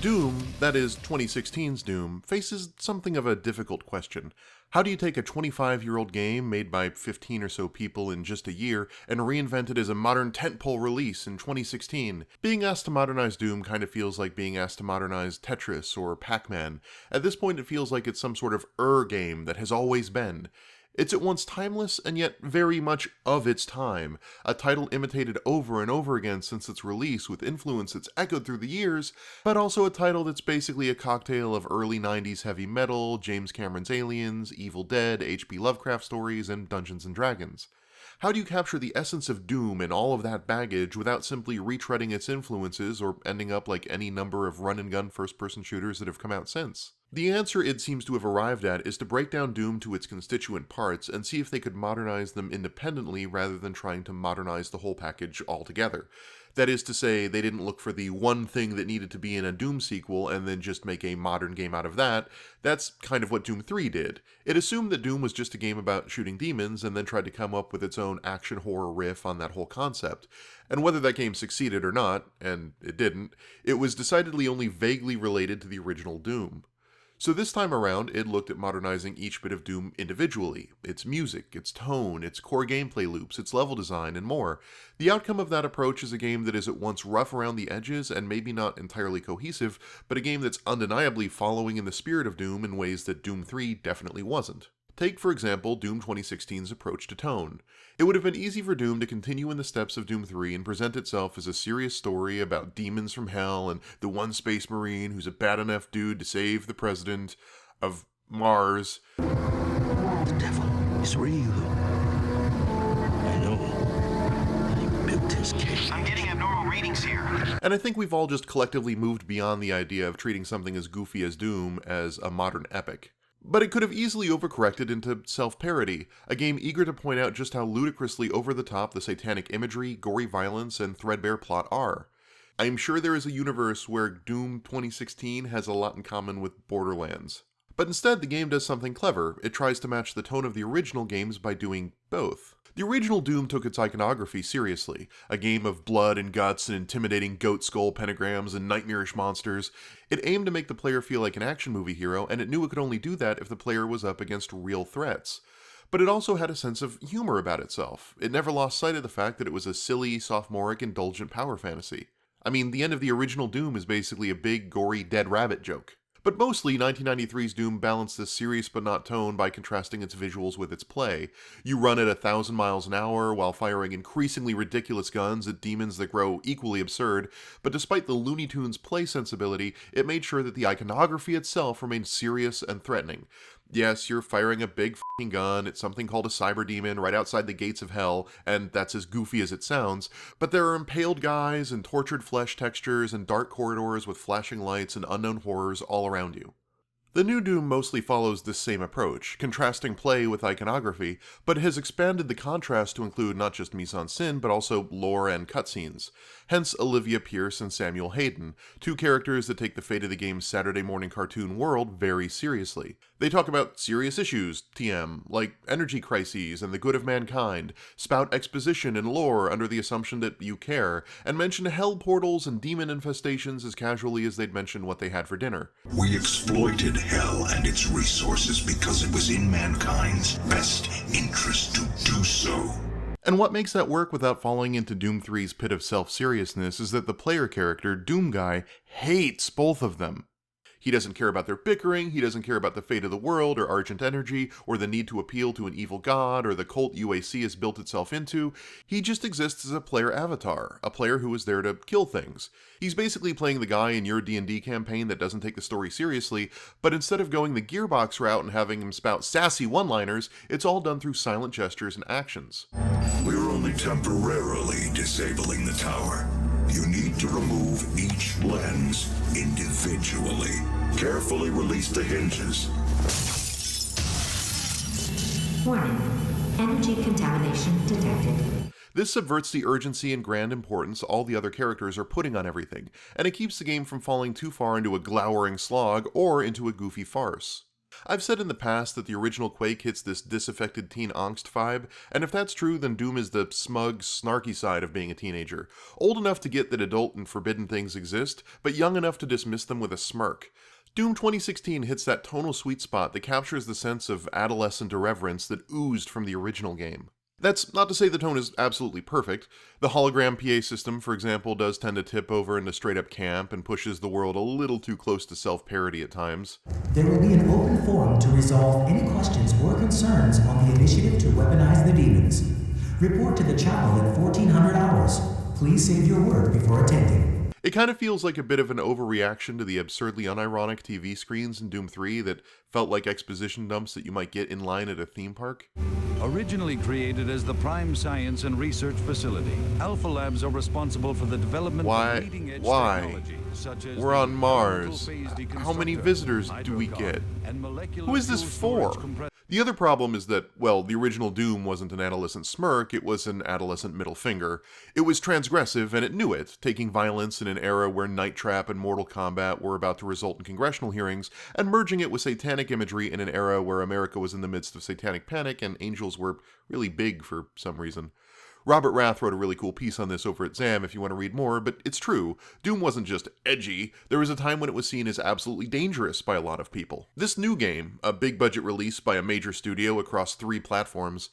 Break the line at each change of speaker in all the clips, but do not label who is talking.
Doom, that is 2016's Doom, faces something of a difficult question. How do you take a 25-year-old game made by 15 or so people in just a year and reinvent it as a modern tentpole release in 2016? Being asked to modernize Doom kind of feels like being asked to modernize Tetris or Pac-Man. At this point it feels like it's some sort of game that has always been. It's at once timeless and yet very much of its time, a title imitated over and over again since its release with influence that's echoed through the years, but also a title that's basically a cocktail of early 90s heavy metal, James Cameron's Aliens, Evil Dead, H.P. Lovecraft stories, and Dungeons & Dragons. How do you capture the essence of Doom and all of that baggage without simply retreading its influences or ending up like any number of run-and-gun first-person shooters that have come out since? The answer it seems to have arrived at is to break down Doom to its constituent parts and see if they could modernize them independently rather than trying to modernize the whole package altogether. That is to say, they didn't look for the one thing that needed to be in a Doom sequel and then just make a modern game out of that. That's kind of what Doom 3 did. It assumed that Doom was just a game about shooting demons and then tried to come up with its own action horror riff on that whole concept. And whether that game succeeded or not, and it didn't, it was decidedly only vaguely related to the original Doom. So this time around, it looked at modernizing each bit of Doom individually, its music, its tone, its core gameplay loops, its level design, and more. The outcome of that approach is a game that is at once rough around the edges and maybe not entirely cohesive, but a game that's undeniably following in the spirit of Doom in ways that Doom 3 definitely wasn't. Take, for example, Doom 2016's approach to tone. It would have been easy for Doom to continue in the steps of Doom 3 and present itself as a serious story about demons from hell and the one space marine who's a bad enough dude to save the president of Mars.
The devil is real. I know. I built his case.
I'm getting abnormal readings here.
And I think we've all just collectively moved beyond the idea of treating something as goofy as Doom as a modern epic. But it could have easily overcorrected into self-parody, a game eager to point out just how ludicrously over-the-top the satanic imagery, gory violence, and threadbare plot are. I am sure there is a universe where Doom 2016 has a lot in common with Borderlands. But instead, the game does something clever. It tries to match the tone of the original games by doing both. The original Doom took its iconography seriously, a game of blood and guts and intimidating goat skull pentagrams and nightmarish monsters. It aimed to make the player feel like an action movie hero, and it knew it could only do that if the player was up against real threats. But it also had a sense of humor about itself. It never lost sight of the fact that it was a silly, sophomoric, indulgent power fantasy. I mean, the end of the original Doom is basically a big, gory, dead rabbit joke. But mostly, 1993's Doom balanced this serious but not tone by contrasting its visuals with its play. You run at 1,000 miles an hour while firing increasingly ridiculous guns at demons that grow equally absurd, but despite the Looney Tunes play sensibility, it made sure that the iconography itself remained serious and threatening. Yes, you're firing a big f***ing gun at something called a cyber demon right outside the gates of hell, and that's as goofy as it sounds, but there are impaled guys and tortured flesh textures and dark corridors with flashing lights and unknown horrors all around you. The new Doom mostly follows this same approach, contrasting play with iconography, but has expanded the contrast to include not just mise-en-scène, but also lore and cutscenes. Hence Olivia Pierce and Samuel Hayden, two characters that take the fate of the game's Saturday morning cartoon world very seriously. They talk about serious issues, TM, like energy crises and the good of mankind, spout exposition and lore under the assumption that you care, and mention hell portals and demon infestations as casually as they'd mention what they had for dinner.
We exploited hell and its resources because it was in mankind's best interest to do so.
And what makes that work without falling into Doom 3's pit of self-seriousness is that the player character, Doom Guy, hates both of them. He doesn't care about their bickering, he doesn't care about the fate of the world, or Argent Energy, or the need to appeal to an evil god, or the cult UAC has built itself into. He just exists as a player avatar, a player who is there to kill things. He's basically playing the guy in your D&D campaign that doesn't take the story seriously, but instead of going the Gearbox route and having him spout sassy one-liners, it's all done through silent gestures and actions.
We're only temporarily disabling the tower. You need to remove each lens individually. Carefully release the hinges.
Warning. Energy contamination detected.
This subverts the urgency and grand importance all the other characters are putting on everything, and it keeps the game from falling too far into a glowering slog or into a goofy farce. I've said in the past that the original Quake hits this disaffected teen angst vibe, and if that's true, then Doom is the smug, snarky side of being a teenager. Old enough to get that adult and forbidden things exist, but young enough to dismiss them with a smirk. Doom 2016 hits that tonal sweet spot that captures the sense of adolescent irreverence that oozed from the original game. That's not to say the tone is absolutely perfect. The hologram PA system, for example, does tend to tip over into straight-up camp and pushes the world a little too close to self-parody at times.
There will be an open forum to resolve any questions or concerns on the initiative to weaponize the demons. Report to the chapel at 1400 hours. Please save your word before attending.
It kind of feels like a bit of an overreaction to the absurdly unironic TV screens in Doom 3 that felt like exposition dumps that you might get in line at a theme park.
Originally created as the prime science and research facility, Alpha Labs are responsible for the development of leading-edge technology, such as
We're on
the
Mars.
orbital phase
How many
deconstructor,
visitors do we get?
and molecular
Who is this
fuel storage
for?
compressor.
The other problem is that, well, the original Doom wasn't an adolescent smirk, it was an adolescent middle finger. It was transgressive, and it knew it, taking violence in an era where Night Trap and Mortal Kombat were about to result in congressional hearings, and merging it with satanic imagery in an era where America was in the midst of satanic panic and angels were really big for some reason. Robert Rath wrote a really cool piece on this over at ZAM if you want to read more, but it's true. Doom wasn't just edgy, there was a time when it was seen as absolutely dangerous by a lot of people. This new game, a big budget release by a major studio across 3 platforms,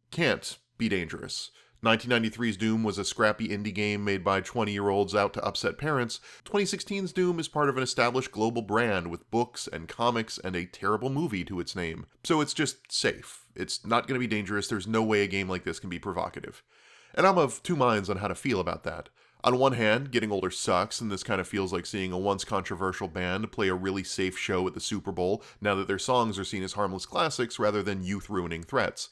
can't be dangerous. 1993's Doom was a scrappy indie game made by 20-year-olds out to upset parents. 2016's Doom is part of an established global brand with books and comics and a terrible movie to its name. So it's just safe. It's not going to be dangerous. There's no way a game like this can be provocative. And I'm of 2 minds on how to feel about that. On one hand, getting older sucks, and this kind of feels like seeing a once controversial band play a really safe show at the Super Bowl now that their songs are seen as harmless classics rather than youth-ruining threats.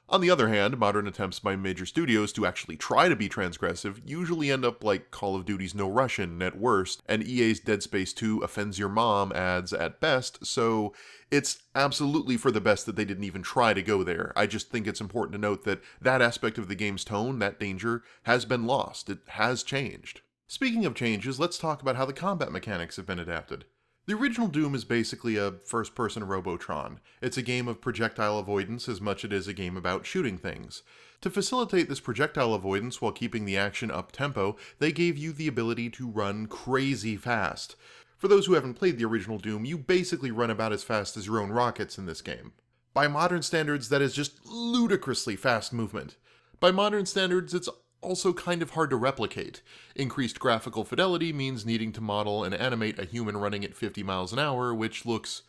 On the other hand, modern attempts by major studios to actually try to be transgressive usually end up like Call of Duty's No Russian at worst, and EA's Dead Space 2 offends your mom ads at best, so it's absolutely for the best that they didn't even try to go there. I just think it's important to note that that aspect of the game's tone, that danger, has been lost. It has changed. Speaking of changes, let's talk about how the combat mechanics have been adapted. The original Doom is basically a first-person Robotron. It's a game of projectile avoidance as much as it is a game about shooting things. To facilitate this projectile avoidance while keeping the action up-tempo, they gave you the ability to run crazy fast. For those who haven't played the original Doom, you basically run about as fast as your own rockets in this game. By modern standards, that is just ludicrously fast movement. By modern standards, it's also kind of hard to replicate. Increased graphical fidelity means needing to model and animate a human running at 50 miles an hour, which looks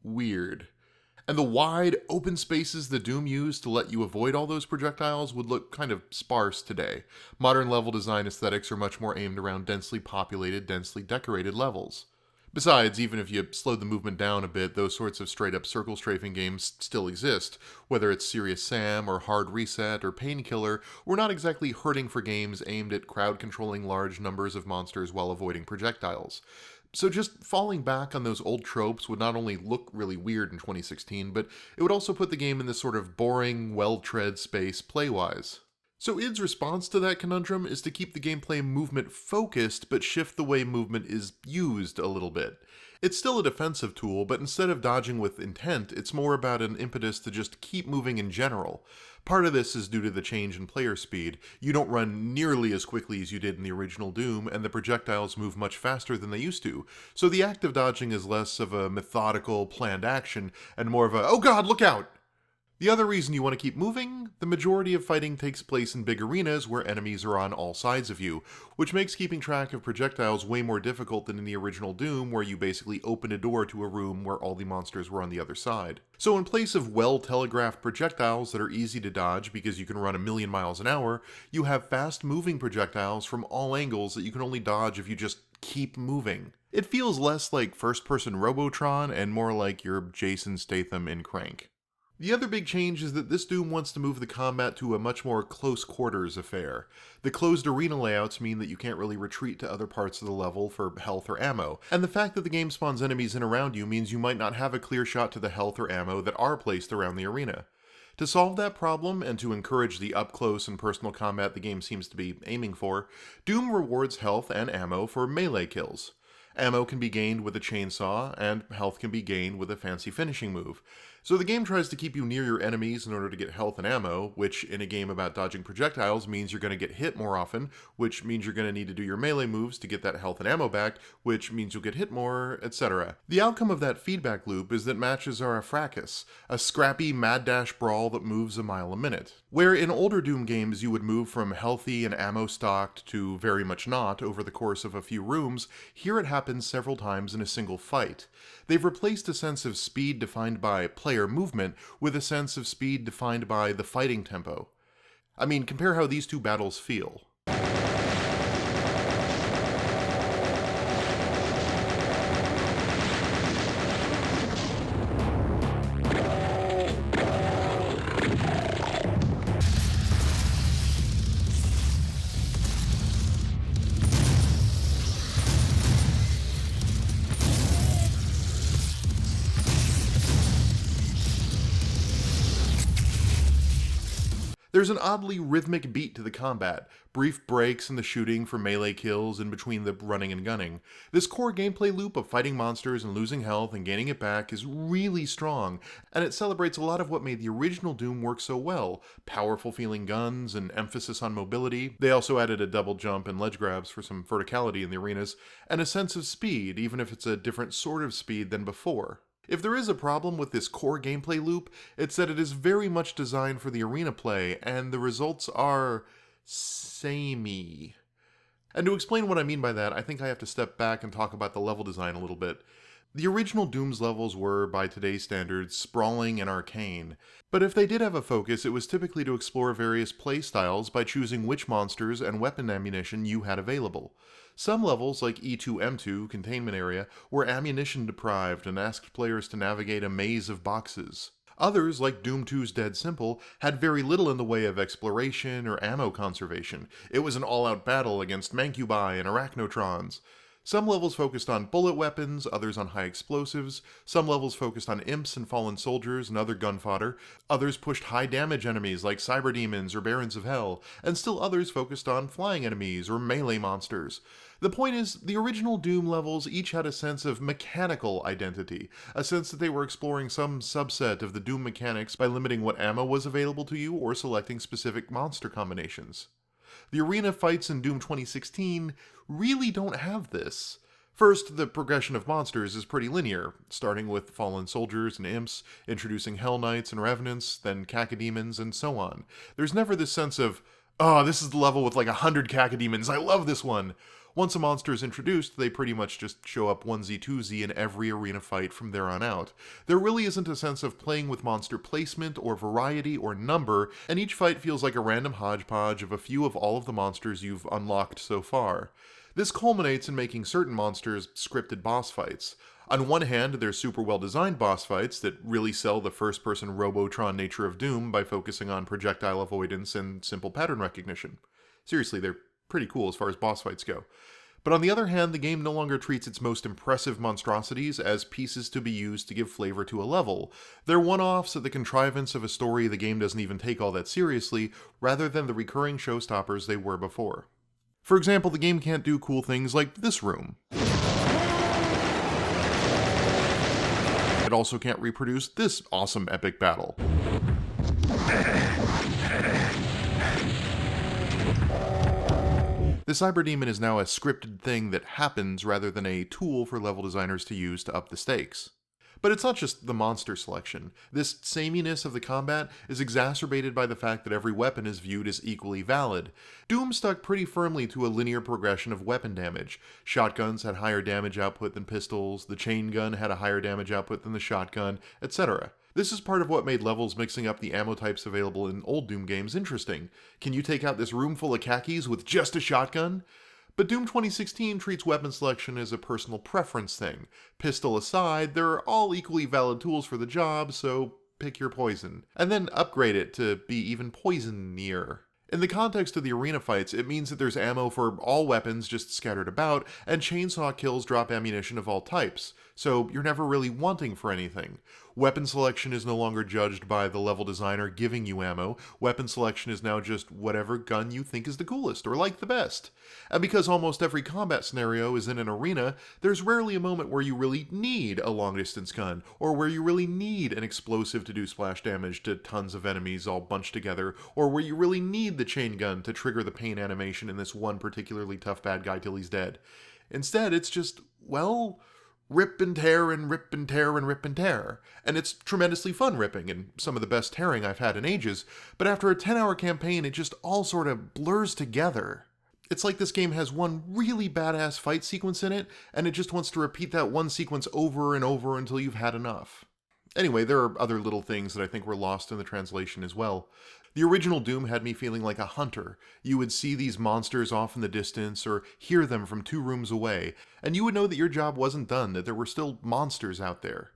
weird. And the wide, open spaces that Doom used to let you avoid all those projectiles would look kind of sparse today. Modern level design aesthetics are much more aimed around densely populated, densely decorated levels. Besides, even if you slowed the movement down a bit, those sorts of straight-up circle strafing games still exist. Whether it's Serious Sam, or Hard Reset, or Painkiller, we're not exactly hurting for games aimed at crowd-controlling large numbers of monsters while avoiding projectiles. So just falling back on those old tropes would not only look really weird in 2016, but it would also put the game in this sort of boring, well-tread space play-wise. So id's response to that conundrum is to keep the gameplay movement focused, but shift the way movement is used a little bit. It's still a defensive tool, but instead of dodging with intent, it's more about an impetus to just keep moving in general. Part of this is due to the change in player speed. You don't run nearly as quickly as you did in the original Doom, and the projectiles move much faster than they used to. So the act of dodging is less of a methodical, planned action, and more of a, oh god, look out! The other reason you want to keep moving, the majority of fighting takes place in big arenas where enemies are on all sides of you, which makes keeping track of projectiles way more difficult than in the original Doom, where you basically opened a door to a room where all the monsters were on the other side. So in place of well-telegraphed projectiles that are easy to dodge because you can run 1,000,000 miles an hour, you have fast-moving projectiles from all angles that you can only dodge if you just keep moving. It feels less like first-person Robotron and more like your Jason Statham in Crank. The other big change is that this Doom wants to move the combat to a much more close-quarters affair. The closed arena layouts mean that you can't really retreat to other parts of the level for health or ammo, and the fact that the game spawns enemies in around you means you might not have a clear shot to the health or ammo that are placed around the arena. To solve that problem, and to encourage the up-close and personal combat the game seems to be aiming for, Doom rewards health and ammo for melee kills. Ammo can be gained with a chainsaw, and health can be gained with a fancy finishing move. So the game tries to keep you near your enemies in order to get health and ammo, which in a game about dodging projectiles means you're going to get hit more often, which means you're going to need to do your melee moves to get that health and ammo back, which means you'll get hit more, etc. The outcome of that feedback loop is that matches are a fracas, a scrappy mad dash brawl that moves a mile a minute. Where in older Doom games you would move from healthy and ammo stocked to very much not over the course of a few rooms, here it happens several times in a single fight. They've replaced a sense of speed defined by player movement with a sense of speed defined by the fighting tempo. I mean, compare how these two battles feel. There's an oddly rhythmic beat to the combat, brief breaks in the shooting for melee kills in between the running and gunning. This core gameplay loop of fighting monsters and losing health and gaining it back is really strong, and it celebrates a lot of what made the original Doom work so well: powerful feeling guns and emphasis on mobility. They also added a double jump and ledge grabs for some verticality in the arenas, and a sense of speed, even if it's a different sort of speed than before. If there is a problem with this core gameplay loop, it's that it is very much designed for the arena play, and the results are samey. And to explain what I mean by that, I think I have to step back and talk about the level design a little bit. The original Doom's levels were, by today's standards, sprawling and arcane, but if they did have a focus, it was typically to explore various playstyles by choosing which monsters and weapon ammunition you had available. Some levels, like E2M2, Containment Area, were ammunition deprived and asked players to navigate a maze of boxes. Others, like Doom 2's Dead Simple, had very little in the way of exploration or ammo conservation. It was an all-out battle against Mancubi and Arachnotrons. Some levels focused on bullet weapons, others on high explosives. Some levels focused on imps and fallen soldiers and other gun fodder. Others pushed high damage enemies like cyber demons or barons of hell, and still others focused on flying enemies or melee monsters. The point is, the original Doom levels each had a sense of mechanical identity, a sense that they were exploring some subset of the Doom mechanics by limiting what ammo was available to you or selecting specific monster combinations. The arena fights in Doom 2016 really don't have this. First, the progression of monsters is pretty linear, starting with fallen soldiers and imps, introducing Hell Knights and Revenants, then Cacodemons, and so on. There's never this sense of, oh, this is the level with like 100 Cacodemons, I love this one! Once a monster is introduced, they pretty much just show up onesie-twosie in every arena fight from there on out. There really isn't a sense of playing with monster placement or variety or number, and each fight feels like a random hodgepodge of a few of all of the monsters you've unlocked so far. This culminates in making certain monsters scripted boss fights. On one hand, they're super well-designed boss fights that really sell the first-person Robotron nature of Doom by focusing on projectile avoidance and simple pattern recognition. Seriously, they're pretty cool as far as boss fights go. But on the other hand, the game no longer treats its most impressive monstrosities as pieces to be used to give flavor to a level. They're one-offs at the contrivance of a story the game doesn't even take all that seriously, rather than the recurring showstoppers they were before. For example, the game can't do cool things like this room. It also can't reproduce this awesome epic battle. The Cyber Demon is now a scripted thing that happens rather than a tool for level designers to use to up the stakes. But it's not just the monster selection. This sameness of the combat is exacerbated by the fact that every weapon is viewed as equally valid. Doom stuck pretty firmly to a linear progression of weapon damage. Shotguns had higher damage output than pistols, the chain gun had a higher damage output than the shotgun, etc. This is part of what made levels mixing up the ammo types available in old Doom games interesting. Can you take out this room full of khakis with just a shotgun? But Doom 2016 treats weapon selection as a personal preference thing. Pistol aside, they're all equally valid tools for the job, so pick your poison. And then upgrade it to be even poisonier. In the context of the arena fights, it means that there's ammo for all weapons just scattered about, and chainsaw kills drop ammunition of all types, so you're never really wanting for anything. Weapon selection is no longer judged by the level designer giving you ammo. Weapon selection is now just whatever gun you think is the coolest or like the best. And because almost every combat scenario is in an arena, there's rarely a moment where you really need a long-distance gun, or where you really need an explosive to do splash damage to tons of enemies all bunched together, or where you really need the chain gun to trigger the pain animation in this one particularly tough bad guy till he's dead. Instead, it's just, well, rip and tear and rip and tear and rip and tear. And it's tremendously fun ripping, and some of the best tearing I've had in ages, but after a 10-hour campaign, it just all sort of blurs together. It's like this game has one really badass fight sequence in it, and it just wants to repeat that one sequence over and over until you've had enough. Anyway, there are other little things that I think were lost in the translation as well. The original Doom had me feeling like a hunter. You would see these monsters off in the distance or hear them from 2 rooms away, and you would know that your job wasn't done, that there were still monsters out there.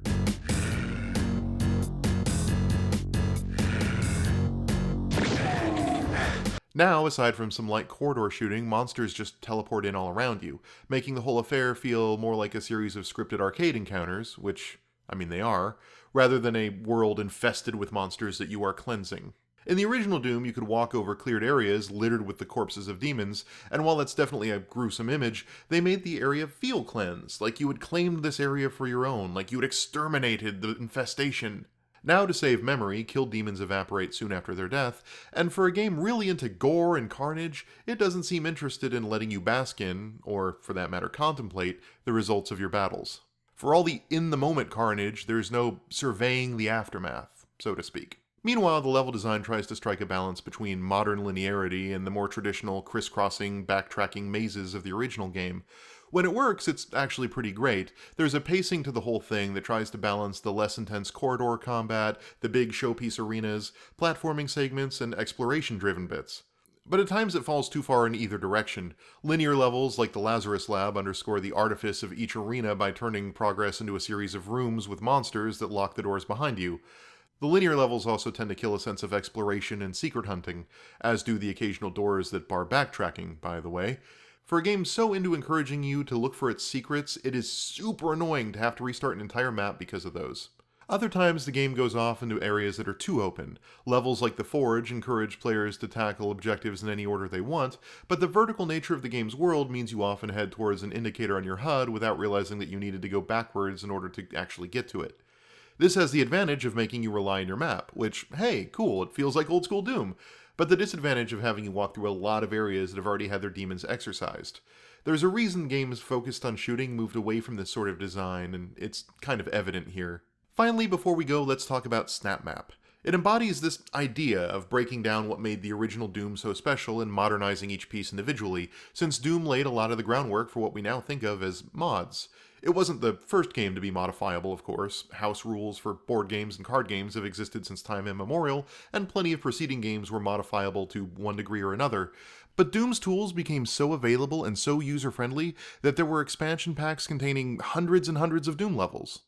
Now, aside from some light corridor shooting, monsters just teleport in all around you, making the whole affair feel more like a series of scripted arcade encounters, which, I mean, they are, rather than a world infested with monsters that you are cleansing. In the original Doom, you could walk over cleared areas littered with the corpses of demons, and while that's definitely a gruesome image, they made the area feel cleansed, like you had claimed this area for your own, like you had exterminated the infestation. Now, to save memory, killed demons evaporate soon after their death, and for a game really into gore and carnage, it doesn't seem interested in letting you bask in, or for that matter contemplate, the results of your battles. For all the in-the-moment carnage, there's no surveying the aftermath, so to speak. Meanwhile, the level design tries to strike a balance between modern linearity and the more traditional crisscrossing, backtracking mazes of the original game. When it works, it's actually pretty great. There's a pacing to the whole thing that tries to balance the less intense corridor combat, the big showpiece arenas, platforming segments, and exploration-driven bits. But at times it falls too far in either direction. Linear levels like the Lazarus Lab underscore the artifice of each arena by turning progress into a series of rooms with monsters that lock the doors behind you. The linear levels also tend to kill a sense of exploration and secret hunting, as do the occasional doors that bar backtracking, by the way. For a game so into encouraging you to look for its secrets, it is super annoying to have to restart an entire map because of those. Other times the game goes off into areas that are too open. Levels like the Forge encourage players to tackle objectives in any order they want, but the vertical nature of the game's world means you often head towards an indicator on your HUD without realizing that you needed to go backwards in order to actually get to it. This has the advantage of making you rely on your map, which, hey, cool, it feels like old school Doom, but the disadvantage of having you walk through a lot of areas that have already had their demons exorcised. There's a reason games focused on shooting moved away from this sort of design, and it's kind of evident here. Finally, before we go, let's talk about SnapMap. It embodies this idea of breaking down what made the original Doom so special and modernizing each piece individually, since Doom laid a lot of the groundwork for what we now think of as mods. It wasn't the first game to be modifiable, of course. House rules for board games and card games have existed since time immemorial, and plenty of preceding games were modifiable to one degree or another. But Doom's tools became so available and so user-friendly that there were expansion packs containing hundreds and hundreds of Doom levels.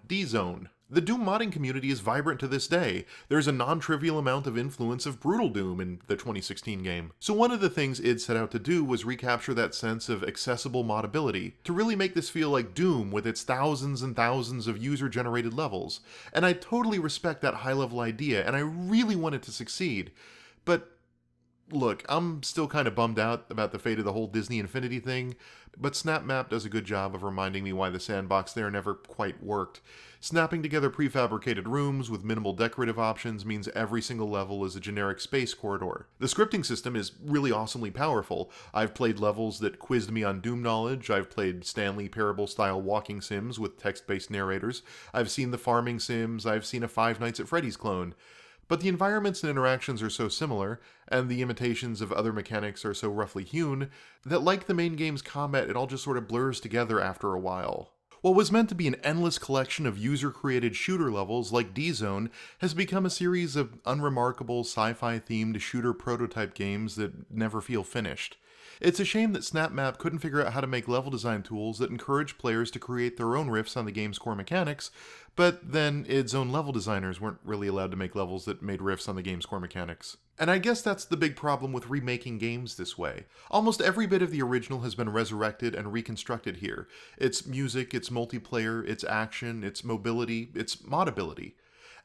D-Zone. The Doom modding community is vibrant to this day. There's a non-trivial amount of influence of Brutal Doom in the 2016 game. So one of the things id set out to do was recapture that sense of accessible modability, to really make this feel like Doom with its thousands and thousands of user-generated levels. And I totally respect that high-level idea, and I really want it to succeed. But look, I'm still kind of bummed out about the fate of the whole Disney Infinity thing, but SnapMap does a good job of reminding me why the sandbox there never quite worked. Snapping together prefabricated rooms with minimal decorative options means every single level is a generic space corridor. The scripting system is really awesomely powerful. I've played levels that quizzed me on Doom knowledge, I've played Stanley Parable-style walking sims with text-based narrators, I've seen the farming sims, I've seen a Five Nights at Freddy's clone. But the environments and interactions are so similar, and the imitations of other mechanics are so roughly hewn, that like the main game's combat, it all just sort of blurs together after a while. What was meant to be an endless collection of user-created shooter levels like D-Zone has become a series of unremarkable sci-fi themed shooter prototype games that never feel finished. It's a shame that SnapMap couldn't figure out how to make level design tools that encourage players to create their own riffs on the game's core mechanics, but then id's own level designers weren't really allowed to make levels that made riffs on the game's core mechanics. And I guess that's the big problem with remaking games this way. Almost every bit of the original has been resurrected and reconstructed here. Its music, its multiplayer, its action, its mobility, its modability.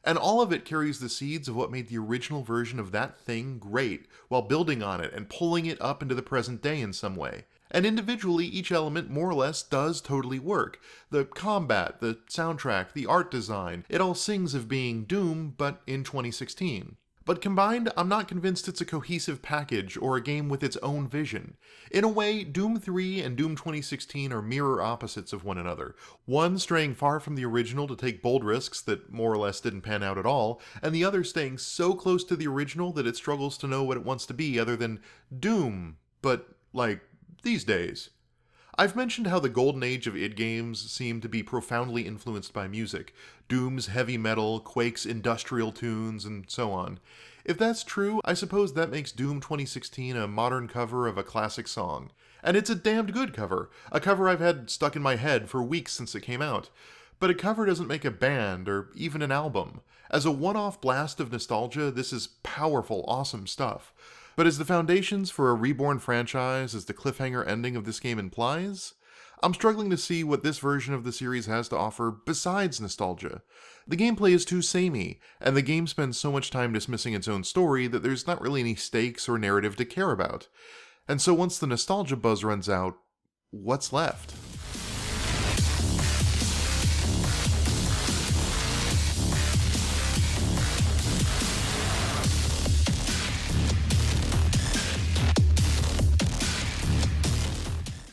And all of it carries the seeds of what made the original version of that thing great, while building on it and pulling it up into the present day in some way. And individually, each element more or less does totally work. The combat, the soundtrack, the art design, it all sings of being Doom, but in 2016. But combined, I'm not convinced it's a cohesive package or a game with its own vision. In a way, Doom 3 and Doom 2016 are mirror opposites of one another. One straying far from the original to take bold risks that more or less didn't pan out at all, and the other staying so close to the original that it struggles to know what it wants to be other than Doom, but like these days. I've mentioned how the golden age of id games seemed to be profoundly influenced by music. Doom's heavy metal, Quake's industrial tunes, and so on. If that's true, I suppose that makes Doom 2016 a modern cover of a classic song. And it's a damned good cover. A cover I've had stuck in my head for weeks since it came out. But a cover doesn't make a band, or even an album. As a one-off blast of nostalgia, this is powerful, awesome stuff. But as the foundations for a reborn franchise, as the cliffhanger ending of this game implies, I'm struggling to see what this version of the series has to offer besides nostalgia. The gameplay is too samey, and the game spends so much time dismissing its own story that there's not really any stakes or narrative to care about. And so once the nostalgia buzz runs out, what's left?